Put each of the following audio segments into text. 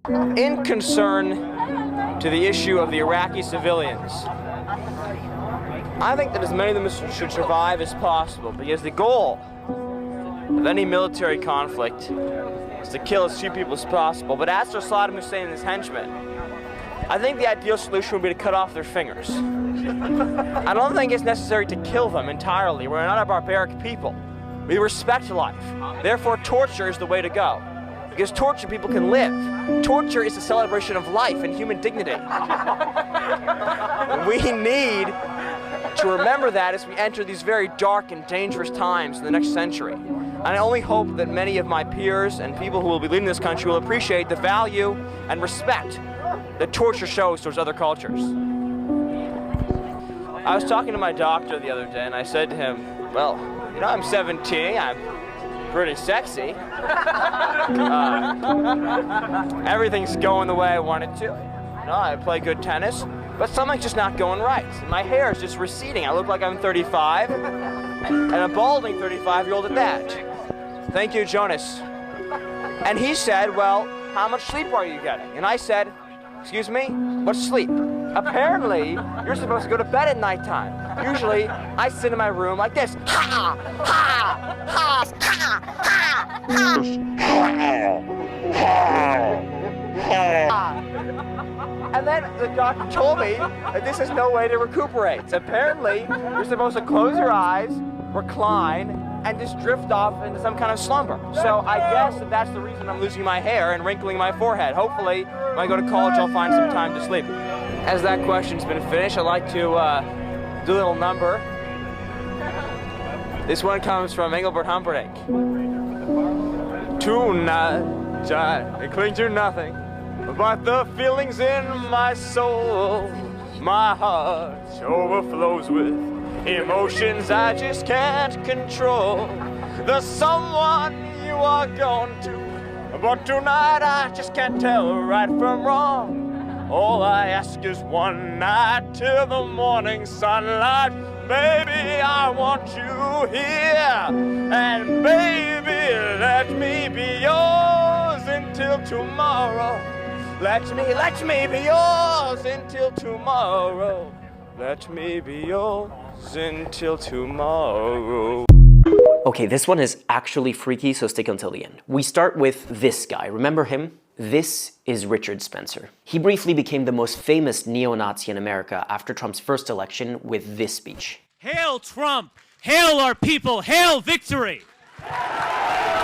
In concern to the issue of the Iraqi civilians, I think that as many of them should survive as possible, because the goal of any military conflict is to kill as few people as possible. But as for Saddam Hussein and his henchmen, I think the ideal solution would be to cut off their fingers. I don't think it's necessary to kill them entirely. We're not a barbaric people. We respect life. Therefore, torture is the way to go. Because torture people can live. Torture is a celebration of life and human dignity. We need to remember that as we enter these very dark and dangerous times in the next century. And I only hope that many of my peers and people who will be leading this country will appreciate the value and respect that torture shows towards other cultures. I was talking to my doctor the other day, and I said to him, well, you know, I'm 17, I'm pretty sexy. Everything's going the way I want it to. You know, I play good tennis, but something's just not going right. My hair is just receding. I look like I'm 35, and a balding 35-year-old at that. Thank you, Jonas. And he said, well, how much sleep are you getting? And I said, excuse me, what's sleep? Apparently, you're supposed to go to bed at nighttime. Usually, I sit in my room like this. Ha! Ha! Ha! Ha! Ha! And then the doctor told me that this is no way to recuperate. Apparently, you're supposed to close your eyes, recline, and just drift off into some kind of slumber. So I guess that that's the reason I'm losing my hair and wrinkling my forehead. Hopefully, when I go to college, I'll find some time to sleep. As that question's been finished, I'd like to do a little number. This one comes from Engelbert Humperdinck. Tonight, I cling to nothing but the feelings in my soul. My heart overflows with emotions I just can't control. The someone you are gone to, but tonight I just can't tell right from wrong. All I ask is one night till the morning sunlight. Baby, I want you here, and baby, let me be yours until tomorrow. Let me be yours until tomorrow. Let me be yours until tomorrow. Okay, this one is actually freaky, so stick until the end. We start with this guy. Remember him? This is Richard Spencer. He briefly became the most famous neo-Nazi in America after Trump's first election with this speech. Hail Trump! Hail our people! Hail victory!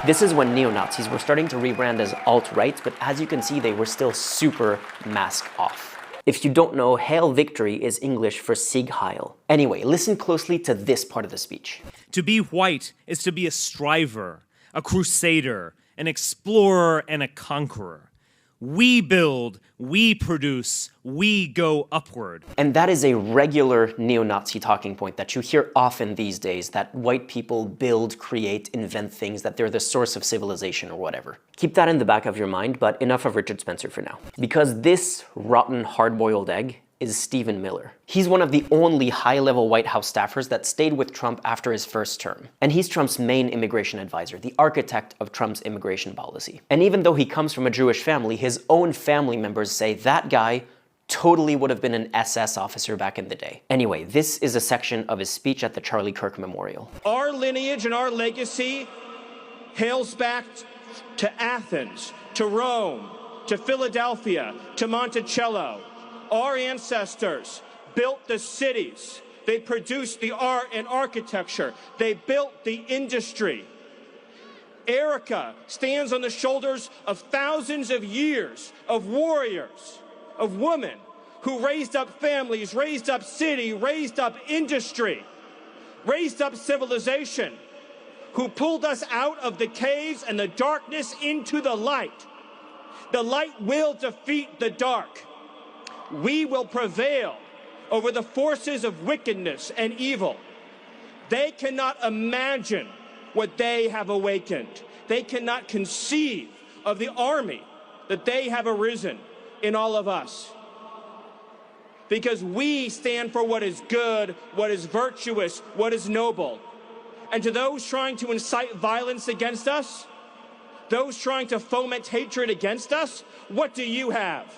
This is when neo-Nazis were starting to rebrand as alt-right, but as you can see, they were still super mask off. If you don't know, Hail Victory is English for Sieg Heil. Anyway, listen closely to this part of the speech. To be white is to be a striver, a crusader, an explorer, and a conqueror. We build, we produce, we go upward. And that is a regular neo-Nazi talking point that you hear often these days, that white people build, create, invent things, that they're the source of civilization or whatever. Keep that in the back of your mind, but enough of Richard Spencer for now. Because this rotten hard-boiled egg is Stephen Miller. He's one of the only high-level White House staffers that stayed with Trump after his first term. And he's Trump's main immigration advisor, the architect of Trump's immigration policy. And even though he comes from a Jewish family, his own family members say that guy totally would have been an SS officer back in the day. Anyway, this is a section of his speech at the Charlie Kirk Memorial. Our lineage and our legacy hails back to Athens, to Rome, to Philadelphia, to Monticello. Our ancestors built the cities. They produced the art and architecture. They built the industry. Erica stands on the shoulders of thousands of years of warriors, of women who raised up families, raised up city, raised up industry, raised up civilization, who pulled us out of the caves and the darkness into the light. The light will defeat the dark. We will prevail over the forces of wickedness and evil. They cannot imagine what they have awakened. They cannot conceive of the army that they have arisen in all of us. Because we stand for what is good, what is virtuous, what is noble. And to those trying to incite violence against us, those trying to foment hatred against us, what do you have?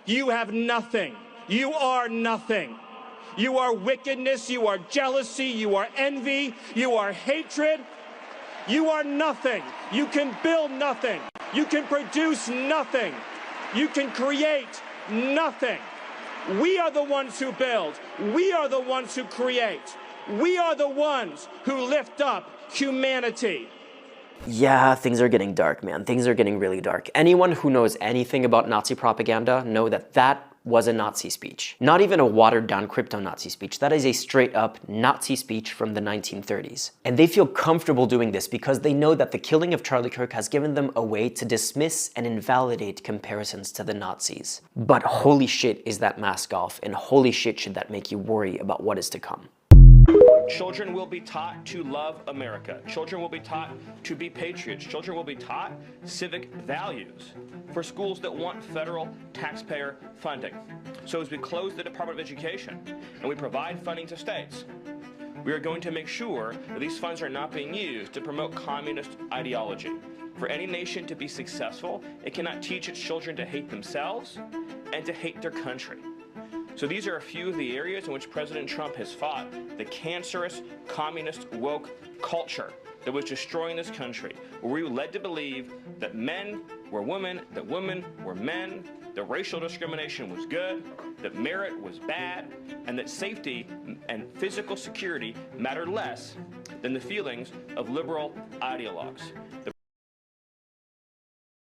You have nothing. You are nothing. You are wickedness, you are jealousy, you are envy, you are hatred. You are nothing. You can build nothing. You can produce nothing. You can create nothing. We are the ones who build. We are the ones who create. We are the ones who lift up humanity. Yeah, things are getting dark, man. Things are getting really dark. Anyone who knows anything about Nazi propaganda know that that was a Nazi speech. Not even a watered-down crypto-Nazi speech. That is a straight-up Nazi speech from the 1930s. And they feel comfortable doing this because they know that the killing of Charlie Kirk has given them a way to dismiss and invalidate comparisons to the Nazis. But holy shit is that mask off, and holy shit should that make you worry about what is to come. Children will be taught to love America. Children will be taught to be patriots. Children will be taught civic values for schools that want federal taxpayer funding. So as we close the Department of Education and we provide funding to states, we are going to make sure that these funds are not being used to promote communist ideology. For any nation to be successful, it cannot teach its children to hate themselves and to hate their country. So these are a few of the areas in which President Trump has fought the cancerous, communist, woke culture that was destroying this country, where we were led to believe that men were women, that women were men, that racial discrimination was good, that merit was bad, and that safety and physical security mattered less than the feelings of liberal ideologues.